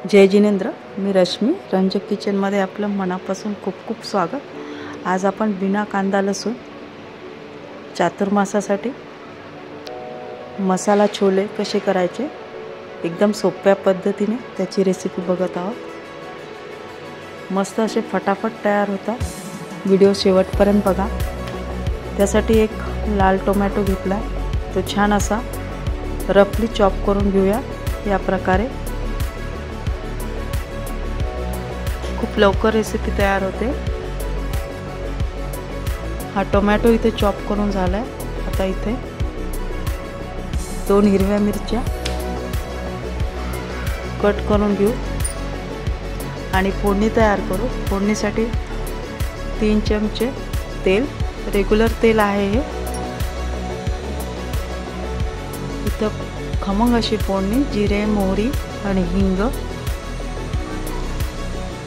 जय जिनेंद्र, मी रश्मी रंजक किचनमध्ये आपलं मनापासून खूप खूप स्वागत। आज आपण बिना कांदा लसूण चातुर्मासासाठी मसाला छोले कसे करायचे एकदम सोप्या पद्धतीने त्याची रेसिपी बघत आहोत। मस्त असे फटाफट तयार होतात। व्हिडिओ शेवटपर्यंत बघा। त्यासाठी एक लाल टोमॅटो घेतला, तो छान असा रफली चॉप करून घेऊया। या प्रकारे खूप लवकर रेसिपी तयार होते। हा टोमॅटो इथे चॉप करून झालाय। आता इथे 2 हिरव्या मिरच्या कट करून घेऊ आणि फोडणी तयार करू। फोडणीसाठी 3 चमचे तेल, रेग्युलर तेल आहे हे। इथं खमंग अशी फोडणी, जिरे, मोहरी आणि हिंग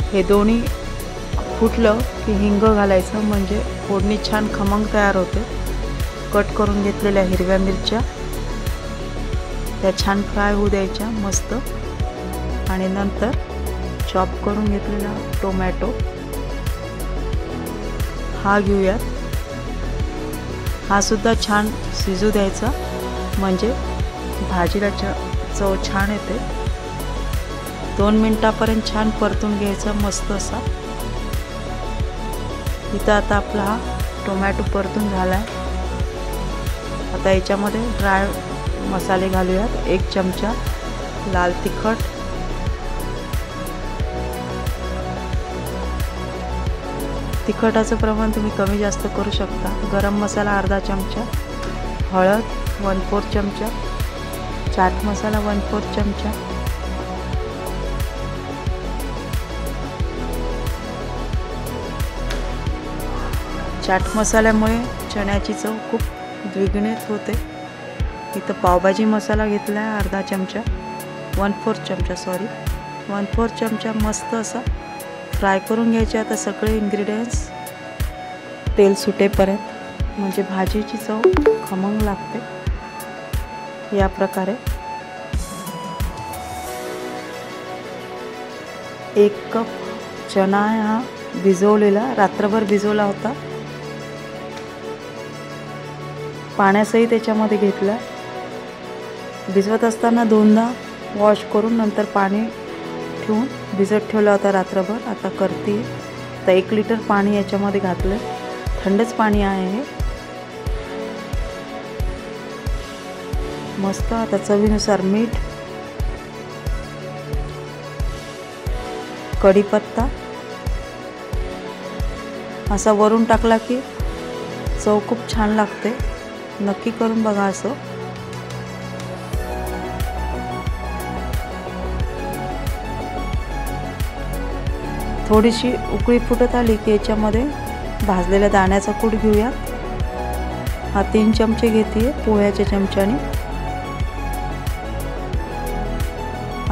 हे दोन्ही फुटलं की हिंग घालायचं, म्हणजे फोडणी छान खमंग तयार होते। कट करून घेतलेल्या हिरव्या मिरच्या त्या छान फ्राय होऊ द्यायच्या मस्त। आणि नंतर चॉप करून घेतलेला टोमॅटो हा घेऊयात। हा सुद्धा छान शिजू द्यायचा, म्हणजे भाजीला चव छान येते। 2 मिनिटापर्यंत छान परतून घ्यायचं मस्त असा। इथं आता आपला हा टोमॅटो परतून झालाय। आता याच्यामध्ये ड्राय मसाले घालूयात। 1 चमचा लाल तिखट, तिखटाचं प्रमाण तुम्ही कमी जास्त करू शकता। गरम मसाला अर्धा चमचा, हळद 1/4 चमचा, चाट मसाला 1/4 चमचा, चाट मसाल्यामुळे चण्याची चव खूप द्विगुणित होते। इथं पावभाजी मसाला घेतला आहे अर्धा चमचा, 1/4 चमचा 1/4 चमचा मस्त असा फ्राय करून घ्यायचे। आता सगळे इन्ग्रेडियंट्स तेल सुटेपर्यंत, म्हणजे भाजीची चव खमंग लागते। या प्रकारे 1 कप चणा हा भिजवलेला, रात्रभर भिजवला होता, पाण्यासही त्याच्यामध्ये घेतला। भिजवत असताना 2दा वॉश करून नंतर पाणी ठेवून भिजत ठेवला होता रात्रभर। आता करते, तर 1 लिटर पाणी याच्यामध्ये घातलं, थंडच पाणी आहे हे मस्त। आता चवीनुसार मीठ, कढीपत्ता असा वरून टाकला की चव खूप छान लागते। नक्की करून बघा असं। थोडीशी उकळी फुटत आली की याच्यामध्ये भाजलेल्या दाण्याचा कूट घेऊया। हा 3 चमचे घेते पोह्याच्या चमच्याने।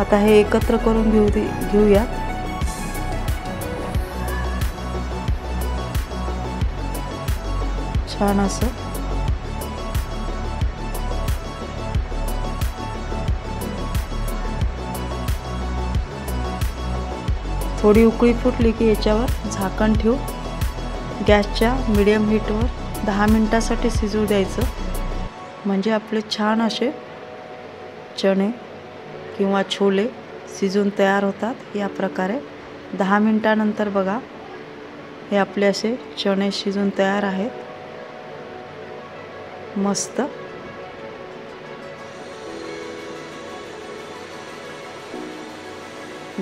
आता हे एकत्र करून घेऊया। छान असं थोडी उकळी फुटली की याच्यावर झाकण ठेवू, गॅसच्या मीडियम हीटवर 10 मिनिटासाठी शिजू द्यायचं, म्हणजे आपले छान असे चणे किंवा छोले शिजून तयार होतात। या प्रकारे 10 मिनिटानंतर बघा, हे आपले असे चणे शिजून तयार आहेत मस्त।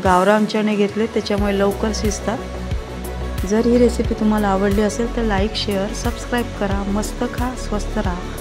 गावरान चणे घेतले, त्याच्यामुळे लवकर शिजतात। जर ही रेसिपी तुम्हाला आवडली असेल तर लाईक, शेअर, सबस्क्राईब करा। मस्त खा, स्वस्त राहा।